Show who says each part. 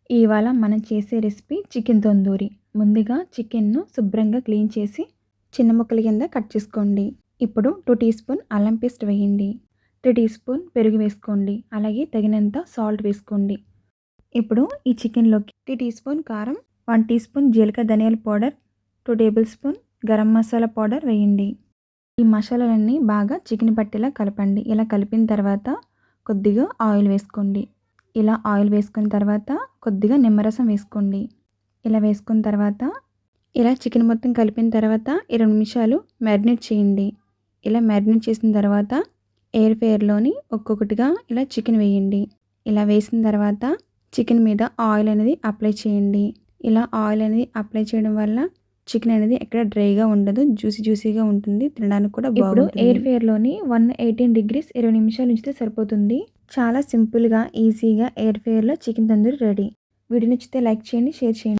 Speaker 1: ఇవాళ మనం చేసే రెసిపీ చికెన్ తందూరి. ముందుగా చికెన్ను శుభ్రంగా క్లీన్ చేసి చిన్న ముక్కల కింద కట్ చేసుకోండి. ఇప్పుడు 2 టీ స్పూన్ అల్లం పేస్ట్ వేయండి. 3 టీ స్పూన్ పెరుగు వేసుకోండి. అలాగే తగినంత సాల్ట్ వేసుకోండి. ఇప్పుడు ఈ చికెన్లోకి 3 టీ స్పూన్ కారం, 1 టీ స్పూన్ జీలకర్ర ధనియాల powder, 2 table spoon garam masala powder వేయండి. ఈ మసాలాలన్నీ బాగా చికెన్ పట్టేలా కలపండి. ఇలా కలిపిన తర్వాత కొద్దిగా ఆయిల్ వేసుకోండి. ఇలా ఆయిల్ వేసుకున్న తర్వాత కొద్దిగా నిమ్మరసం వేసుకోండి. ఇలా వేసుకున్న తర్వాత ఇలా చికెన్ మొత్తం కలిపిన తర్వాత 20 నిమిషాలు మ్యారినేట్ చేయండి. ఇలా మ్యారినేట్ చేసిన తర్వాత ఎయిర్ ఫ్రైయర్లోని ఒక్కొక్కటిగా ఇలా చికెన్ వేయండి. ఇలా వేసిన తర్వాత చికెన్ మీద ఆయిల్ అనేది అప్లై చేయండి. ఇలా ఆయిల్ అనేది అప్లై చేయడం వల్ల చికెన్ అనేది ఎక్కడ డ్రైగా ఉండదు, జ్యూసీగా ఉంటుంది, తినడానికి కూడా బాగుంటుంది. ఇప్పుడు ఎయిర్ ఫ్రైయర్లోని 118 డిగ్రీస్ 20 నిమిషాలు ఉంచితే సరిపోతుంది. చాలా సింపుల్గా ఈజీగా ఎయిర్ ఫ్రైయర్లో చికెన్ తందూరి రెడీ. వీడియో నచ్చితే లైక్ చేయండి, షేర్ చేయండి.